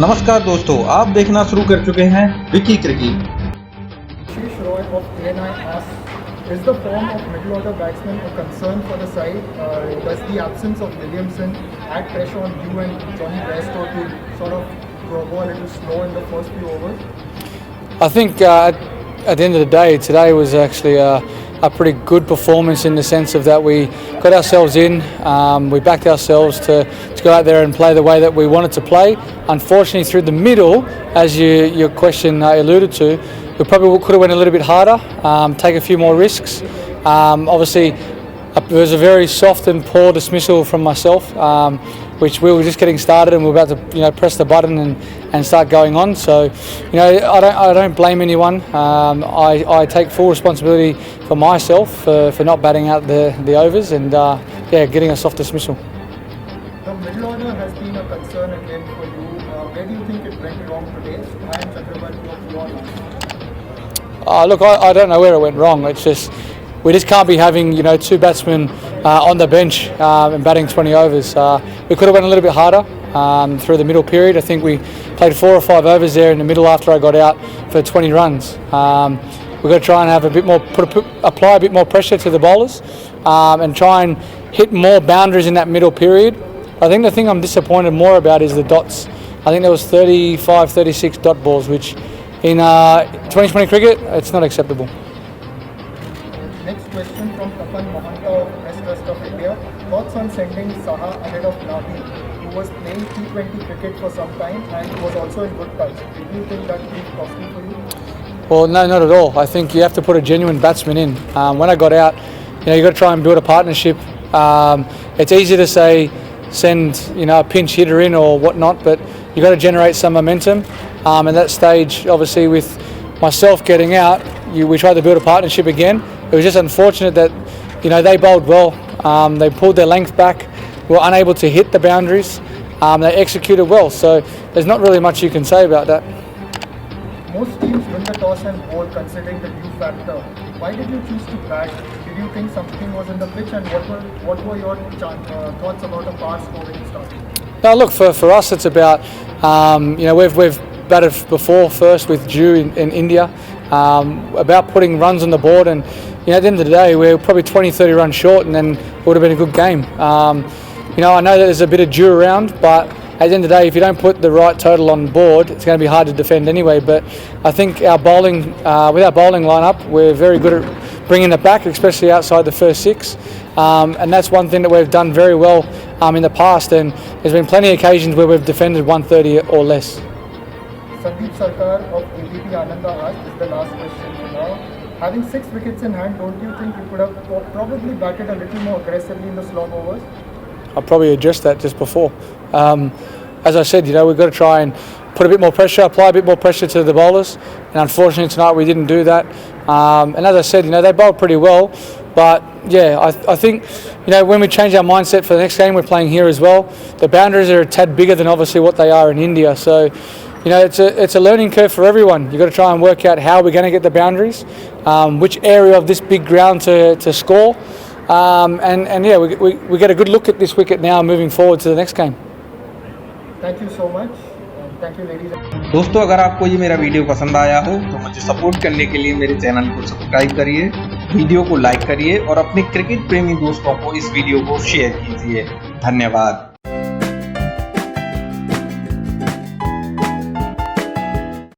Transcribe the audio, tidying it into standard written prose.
नमस्कार दोस्तों, आप देखना शुरू कर चुके हैं Vicky cricket. Ashish Roy of ANI asks, is the form of middle order batsmen a concern for the side? Does the absence of Williamson add pressure on you and Johnny Bairstow to sort of go a little slow in the first few overs? I think at the end of the day, today was actually a pretty good performance in the sense of that we got ourselves in, we backed ourselves to go out there and play the way that we wanted to play. Unfortunately, through the middle, as your question alluded to, we probably could have went a little bit harder, take a few more risks. Obviously, it was a very soft and poor dismissal from myself, which we were just getting started and we were about to press the button and start going on. So I don't blame anyone. I take full responsibility for myself for not batting out the overs and getting a soft dismissal. The middle order has been a concern again for you. Where do you think it went wrong today? And Look, I don't know where it went wrong. It's just we just can't be having two batsmen on the bench and batting 20 overs. We could have went a little bit harder through the middle period. I think we played 4 or 5 overs there in the middle after I got out for 20 runs. We've got to try and have a bit more, apply a bit more pressure to the bowlers and try and hit more boundaries in that middle period. I think the thing I'm disappointed more about is the dots. I think there was 35, 36 dot balls, which in 2020 cricket, it's not acceptable. Next question from Tapan Mahanta of West of India. Thoughts on sending Saha ahead of Dhabi, who was playing T20 cricket for some time and was also in good touch. Do you think that would be possible for you? Well, no, not at all. I think you have to put a genuine batsman in. When I got out, you got to try and build a partnership. It's easy to say send a pinch hitter in or whatnot, but you got to generate some momentum. At that stage, obviously, with myself getting out, we tried to build a partnership again. It was just unfortunate that they bowled well. They pulled their length back. Were unable to hit the boundaries. They executed well. So there's not really much you can say about that. Most teams win the toss and bowl considering the due factor. Why did you choose to bat? Did you think something was in the pitch, and what were your thoughts about a fast bowling start? Now look, for us it's about we've batted before first with Jew in India, about putting runs on the board, and at the end of the day we're probably 20-30 runs short, and then it would have been a good game. I know that there's a bit of Jew around, but at the end of the day, if you don't put the right total on board, it's going to be hard to defend anyway. But I think our bowling, with our bowling lineup, we're very good at bringing it back, especially outside the first 6. And that's one thing that we've done very well in the past. And there's been plenty of occasions where we've defended 130 or less. Sandeep Sarkar of ABP Ananda asked, this is the last question for now. Having 6 wickets in hand, don't you think you could have probably batted a little more aggressively in the slog overs? I probably addressed that just before. As I said, we've got to try and put a bit more pressure, apply a bit more pressure to the bowlers. And unfortunately tonight we didn't do that. And as I said, they bowled pretty well. But yeah, I think when we change our mindset for the next game, we're playing here as well. The boundaries are a tad bigger than obviously what they are in India. So it's a learning curve for everyone. You've got to try and work out how we're going to get the boundaries, which area of this big ground to score. We get a good look at this wicket now moving forward to the next game. Thank you so much. Thank you, ladies. दोस्तों, अगर आपको ये मेरा video पसंद आया हो तो मुझे सपोर्ट करने के लिए मेरे चैनल को सब्सक्राइब करिए, वीडियो को लाइक करिए और अपने क्रिकेट प्रेमी दोस्तों को इस वीडियो को शेयर कीजिए। धन्यवाद।